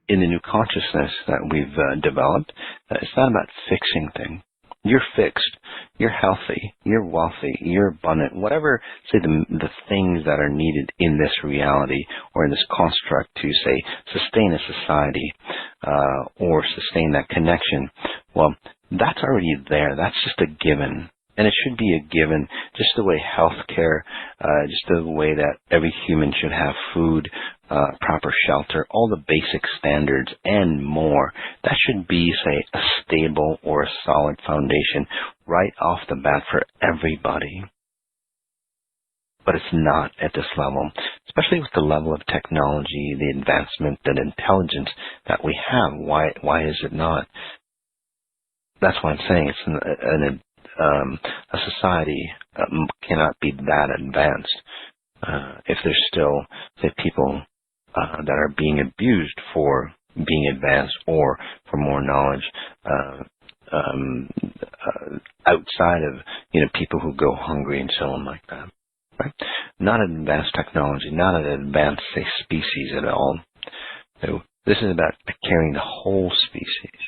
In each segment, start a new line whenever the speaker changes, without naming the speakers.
in the new consciousness that we've developed, it's not about fixing things. You're fixed, you're healthy, you're wealthy, you're abundant, whatever, say, the things that are needed in this reality or in this construct to, say, sustain a society or sustain that connection, well, that's already there. That's just a given. And it should be a given, just the way healthcare, just the way that every human should have food, proper shelter, all the basic standards and more. That should be, say, a stable or a solid foundation right off the bat for everybody. But it's not at this level, especially with the level of technology, the advancement, the intelligence that we have. Why is it not? That's why I'm saying it's a society cannot be that advanced if there's still, say, people that are being abused for being advanced or for more knowledge outside of, people who go hungry and so on like that. Right? Not an advanced technology, not an advanced, say, species at all. So this is about carrying the whole species.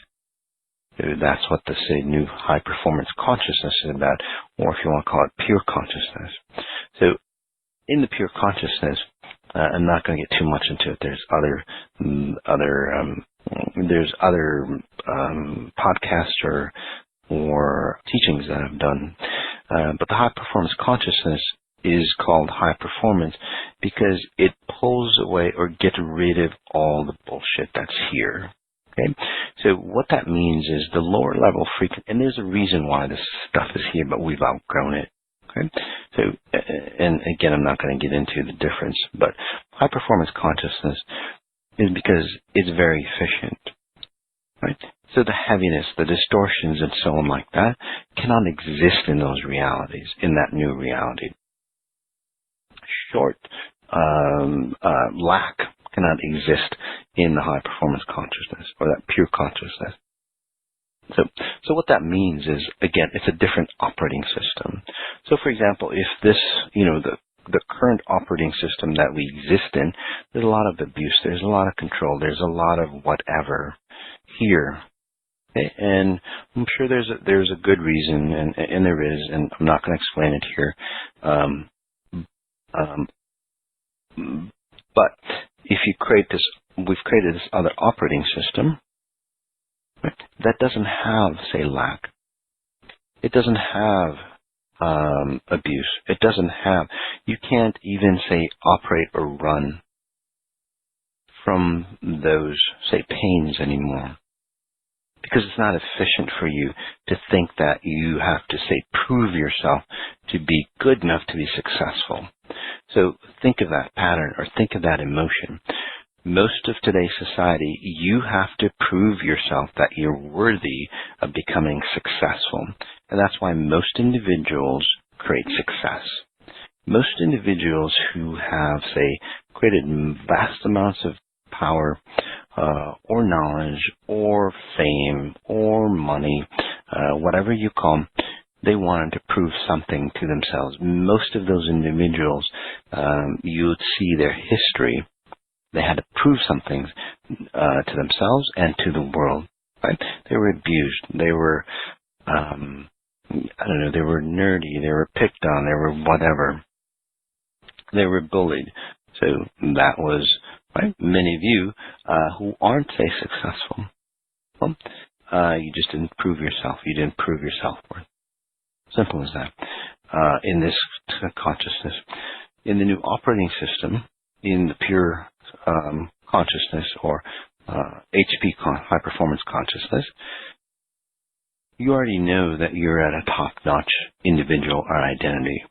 That's what the, say, new high-performance consciousness is about, or if you want to call it pure consciousness. So in the pure consciousness, I'm not going to get too much into it. There's other podcasts or teachings that I've done. But the high-performance consciousness is called high performance because it pulls away or gets rid of all the bullshit that's here. Okay, so what that means is the lower level frequency, and there's a reason why this stuff is here, but we've outgrown it. Okay, so, and again, I'm not going to get into the difference, but high performance consciousness is because it's very efficient, right? So the heaviness, the distortions, and so on like that cannot exist in those realities, in that new reality. Short lack cannot exist in the high-performance consciousness or that pure consciousness. So what that means is, again, it's a different operating system. So, for example, if this, the current operating system that we exist in, there's a lot of abuse, there's a lot of control, there's a lot of whatever here. Okay? And I'm sure there's a good reason, and there is, and I'm not going to explain it here. But if you we've created this other operating system, right, that doesn't have, say, lack. It doesn't have abuse. It doesn't have, you can't even, say, operate or run from those, say, pains anymore. Because it's not efficient for you to think that you have to, say, prove yourself to be good enough to be successful. So think of that pattern or think of that emotion. Most of today's society, you have to prove yourself that you're worthy of becoming successful. And that's why most individuals create success. Most individuals who have, say, created vast amounts of power or knowledge or fame or money, whatever you call them, they wanted to prove something to themselves. Most of those individuals, you would see their history. They had to prove something to themselves and to the world. Right? They were abused. They were, they were nerdy. They were picked on. They were whatever. They were bullied. So that was, right? Many of you who aren't, say, successful. Well, you just didn't prove yourself. You didn't prove your self-worth. Simple as that. In this consciousness, in the new operating system, in the pure consciousness or HP, high performance consciousness, you already know that you're at a top-notch individual or identity.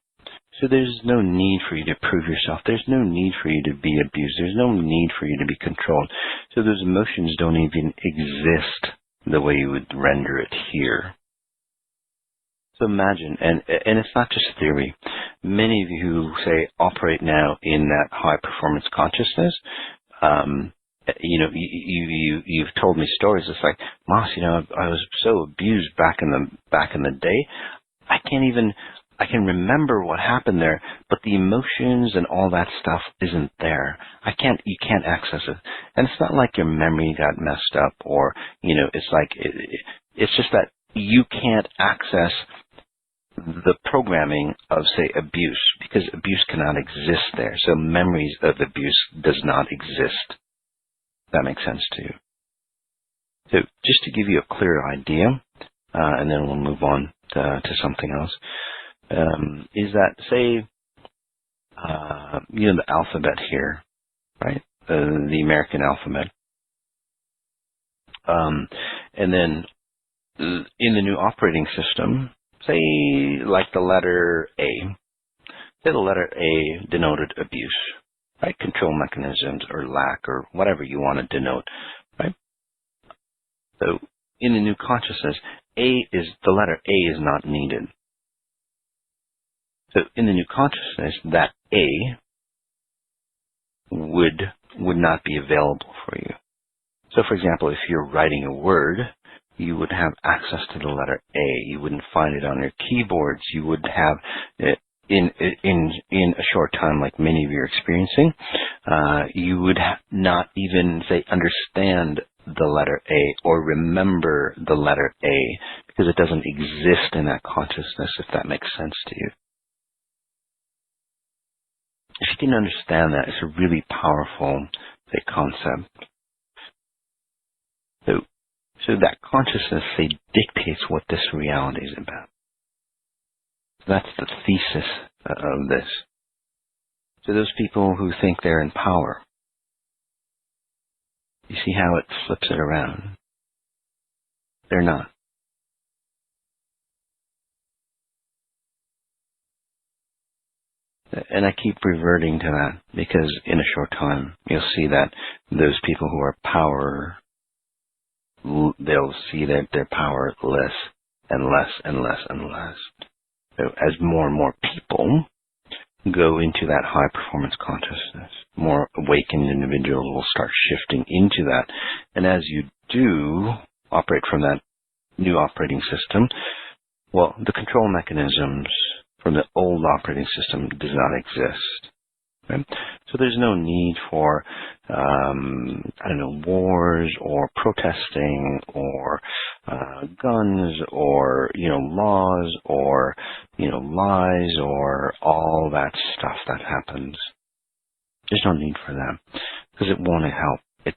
So there's no need for you to prove yourself. There's no need for you to be abused. There's no need for you to be controlled. So those emotions don't even exist the way you would render it here. So imagine, and it's not just theory. Many of you who, say, operate now in that high-performance consciousness, you've told me stories. It's like, Mas, I was so abused back in the day. I can't even I can remember what happened there, but the emotions and all that stuff isn't there. You can't access it. And it's not like your memory got messed up or, it's like, it's just that you can't access the programming of, say, abuse, because abuse cannot exist there. So memories of abuse does not exist. That makes sense to you. So just to give you a clear idea, and then we'll move on to something else, is that, say, the alphabet here, right? The American alphabet. And then in the new operating system, say like the letter A. Say the letter A denoted abuse, right? Control mechanisms or lack or whatever you want to denote, right? So in the new consciousness, the letter A is not needed. So in the new consciousness, that A would not be available for you. So for example, if you're writing a word, you would have access to the letter A. You wouldn't find it on your keyboards. You would have it in a short time, like many of you are experiencing. You would not even, say, understand the letter A or remember the letter A because it doesn't exist in that consciousness, if that makes sense to you. If you can understand that, it's a really powerful, say, concept. So that consciousness, say, dictates what this reality is about. That's the thesis of this. So those people who think they're in power, you see how it flips it around? They're not. And I keep reverting to that because in a short time, you'll see that those people who are power, they'll see that they're powerless and less and less and less. So as more and more people go into that high performance consciousness, more awakened individuals will start shifting into that. And as you do operate from that new operating system, well, the control mechanisms from the old operating system does not exist. Right? So there's no need for, wars or protesting or guns or, laws or, lies or all that stuff that happens. There's no need for that because it won't help. It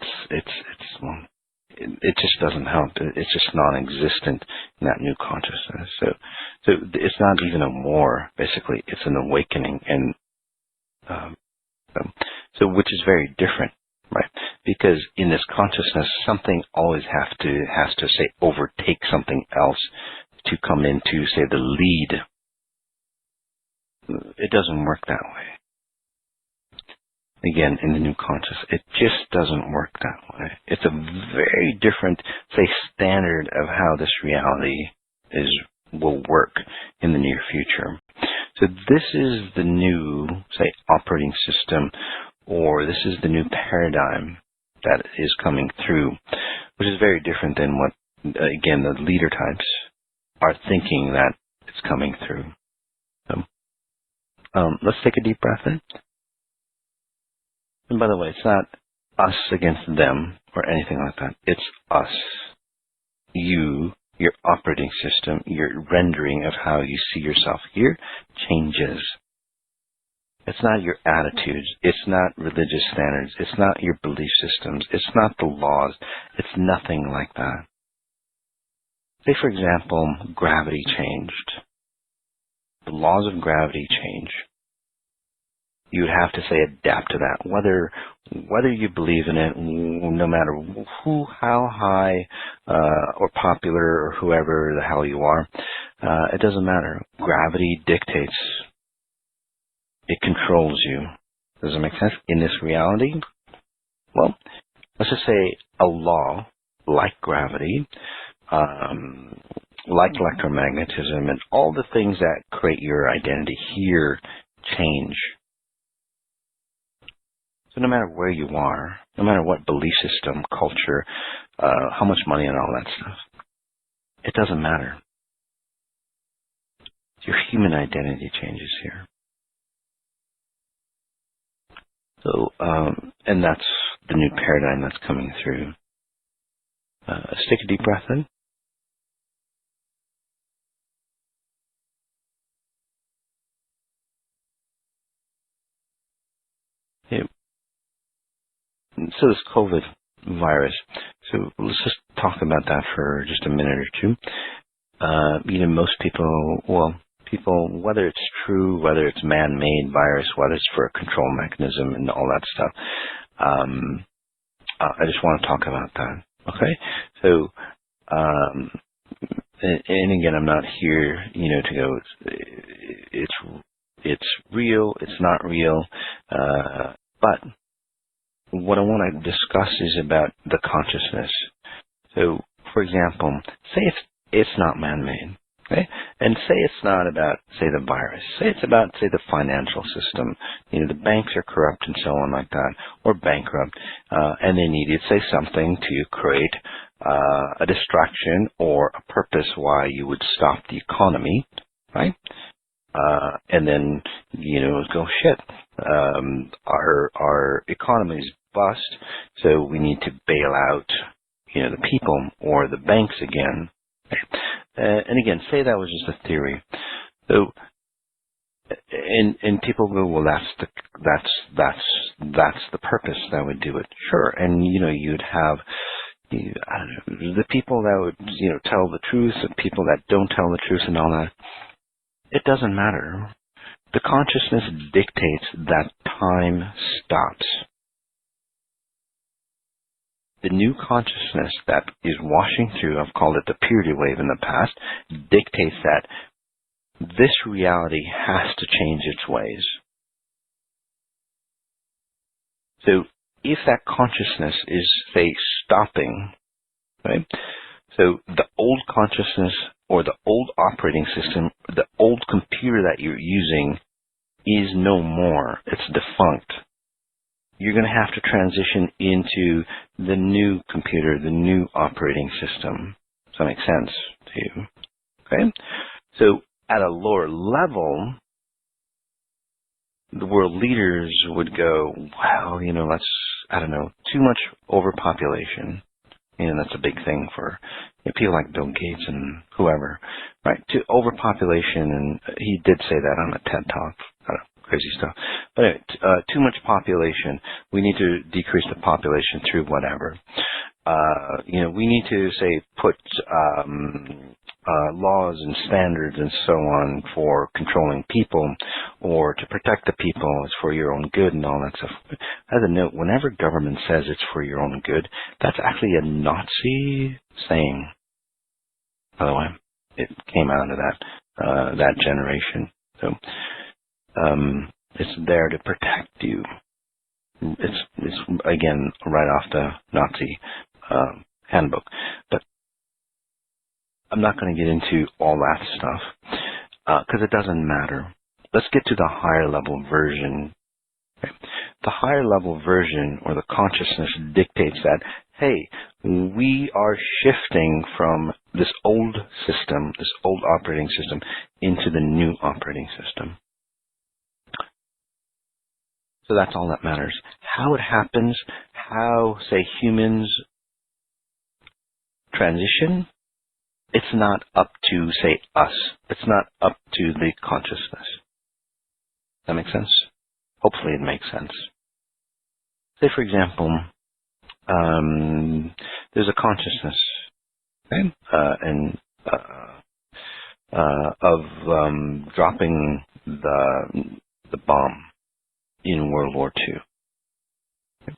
just doesn't help. It's just non-existent in that new consciousness. So it's not even a war. Basically, it's an awakening, and so which is very different, right? Because in this consciousness, something always has to say overtake something else to come into, say, the lead. It doesn't work that way. Again, in the new consciousness, it just doesn't work that way. It's a very different, say, standard of how this reality will work in the near future. So this is the new, say, operating system, or this is the new paradigm that is coming through, which is very different than what, again, the leader types are thinking that it's coming through. So, let's take a deep breath in. And by the way, it's not us against them or anything like that. It's us. You, your operating system, your rendering of how you see yourself here changes. It's not your attitudes. It's not religious standards. It's not your belief systems. It's not the laws. It's nothing like that. Say, for example, gravity changed. The laws of gravity change. You would have to, say, adapt to that. Whether you believe in it, no matter how high or popular or whoever the hell you are, it doesn't matter. Gravity dictates. It controls you. Does it make sense? In this reality, well, let's just say a law like gravity, like electromagnetism, and all the things that create your identity here change. So no matter where you are, no matter what belief system, culture, how much money and all that stuff, it doesn't matter. Your human identity changes here. So, and that's the new paradigm that's coming through. Take a deep breath in. Okay. So this COVID virus. So let's just talk about that for just a minute or two. Most people, whether it's true, whether it's man-made virus, whether it's for a control mechanism and all that stuff, I just want to talk about that. Okay? So, and again, I'm not here, to go, it's real, it's not real, but what I want to discuss is about the consciousness. So, for example, say it's not man-made, okay? And say it's not about, say, the virus. Say it's about, say, the financial system. The banks are corrupt and so on like that, or bankrupt, and they needed, say, something to create a distraction or a purpose why you would stop the economy, right? And then, go, shit, our economy's bust, so we need to bail out, the people or the banks again. And again, say that was just a theory. So, and people go, well, that's the purpose that would do it. Sure, and you'd have, I don't know, the people that would, tell the truth, and people that don't tell the truth, and all that. It doesn't matter. The consciousness dictates that time stops. The new consciousness that is washing through, I've called it the purity wave in the past, dictates that this reality has to change its ways. So if that consciousness is, say, stopping, right? So the old consciousness or the old operating system, the old computer that you're using is no more. It's defunct. You're going to have to transition into the new computer, the new operating system. Does that make sense to you? Okay? So at a lower level, the world leaders would go, wow, I don't know, too much overpopulation. That's a big thing for people like Bill Gates and whoever, right? To overpopulation, and he did say that on a TED Talk. I don't know, crazy stuff. But anyway, too much population. We need to decrease the population through whatever. We need to, say, put laws and standards and so on for controlling people or to protect the people. It's for your own good and all that stuff. As a note, whenever government says it's for your own good, that's actually a Nazi saying. By the way, it came out of that generation. So it's there to protect you. It's again right off the Nazi handbook. But I'm not going to get into all that stuff because it doesn't matter. Let's get to the higher level version. Okay? The higher level version or the consciousness dictates that, hey, we are shifting from this old system, this old operating system, into the new operating system. So that's all that matters. How it happens, how, say, humans transition, it's not up to, say, us. It's not up to the consciousness. That makes sense? Hopefully it makes sense. Say, for example, there's a consciousness, okay? Of dropping the bomb in World War II. Okay?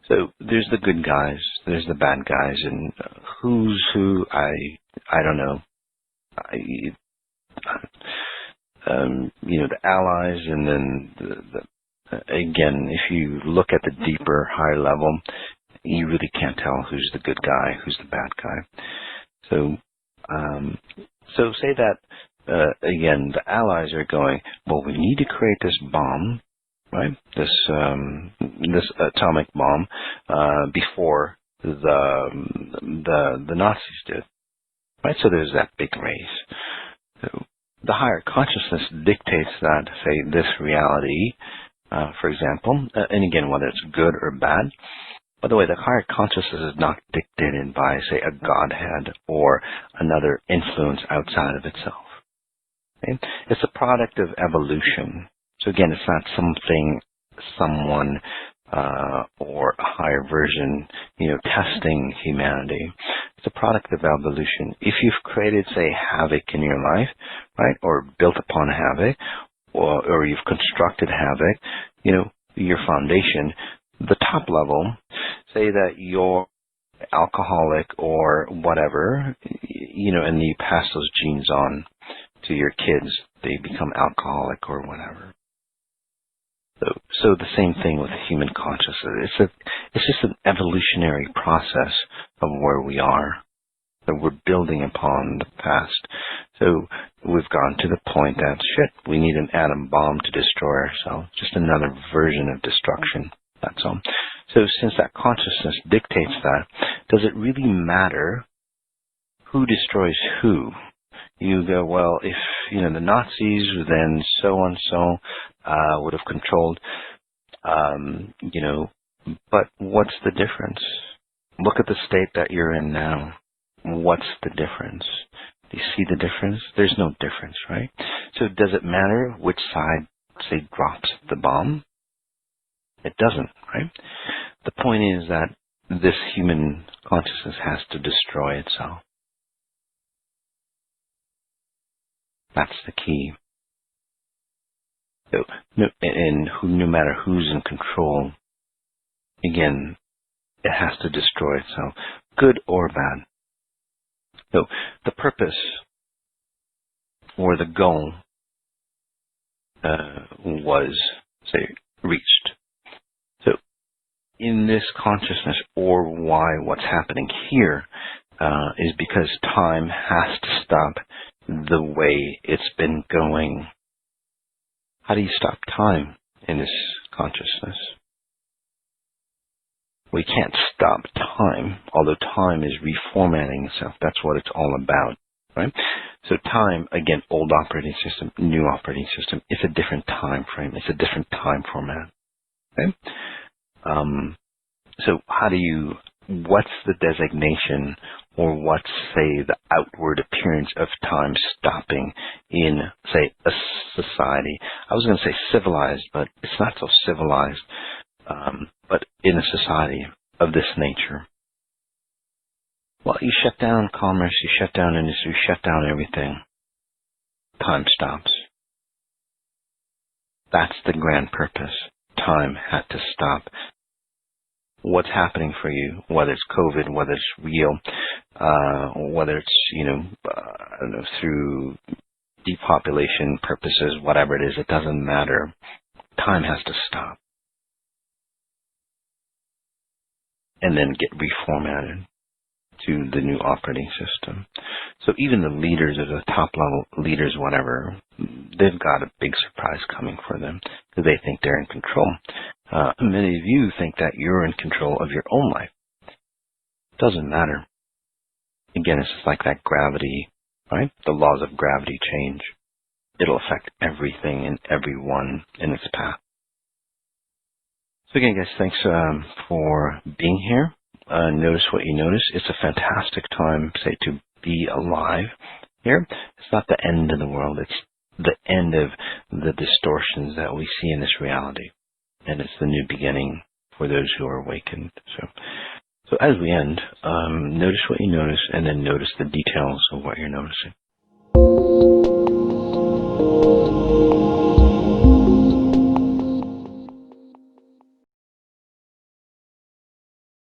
So there's the good guys, there's the bad guys, and who's who, I don't know. The allies, and then again, if you look at the deeper, higher level, you really can't tell who's the good guy, who's the bad guy. So say that again, the allies are going, well, we need to create this bomb, right? This atomic bomb before the Nazis did, right? So there's that big race. So the higher consciousness dictates that, say, this reality, for example, and again, whether it's good or bad. By the way, the higher consciousness is not dictated by, say, a godhead or another influence outside of itself. Okay? It's a product of evolution. So again, it's not something, someone, or a higher version, testing humanity. It's a product of evolution. If you've created, say, havoc in your life, right, or built upon havoc, or you've constructed havoc, your foundation, the top level, say that you're alcoholic or whatever, and you pass those genes on to your kids, they become alcoholic or whatever. So the same thing with human consciousness. It's just an evolutionary process of where we are, that we're building upon the past. So we've gone to the point that, we need an atom bomb to destroy ourselves. Just another version of destruction. That's all. So since that consciousness dictates that, does it really matter who destroys who? You go, well, if, the Nazis, then so-and-so would have controlled, but what's the difference? Look at the state that you're in now. What's the difference? Do you see the difference? There's no difference, right? So does it matter which side, say, drops the bomb? It doesn't, right? The point is that this human consciousness has to destroy itself. That's the key. So, no matter who's in control, again, it has to destroy itself, good or bad. So the purpose or the goal was, say, reached. So in this consciousness, or why what's happening here is because time has to stop the way it's been going. How do you stop time in this consciousness? We can't stop time, although time is reformatting itself. That's what it's all about, right? So time, again, old operating system, new operating system, it's a different time frame. It's a different time format, okay? So what's the designation, or what's, say, the outward appearance of time stopping in, say, a society? I was going to say civilized, but it's not so civilized, but in a society of this nature. Well, you shut down commerce, you shut down industry, you shut down everything. Time stops. That's the grand purpose. Time had to stop. What's happening for you, whether it's COVID, whether it's real, whether it's, through depopulation purposes, whatever it is, it doesn't matter. Time has to stop. And then get reformatted to the new operating system. So even the leaders, or the top level leaders, whatever, they've got a big surprise coming for them because they think they're in control. Many of you think that you're in control of your own life. Doesn't matter. Again, it's just like that gravity, right? The laws of gravity change. It'll affect everything and everyone in its path. So again, guys, thanks for being here. Notice what you notice. It's a fantastic time, say, to be alive here. It's not the end of the world. It's the end of the distortions that we see in this reality. And it's the new beginning for those who are awakened. So as we end, notice what you notice, and then notice the details of what you're noticing.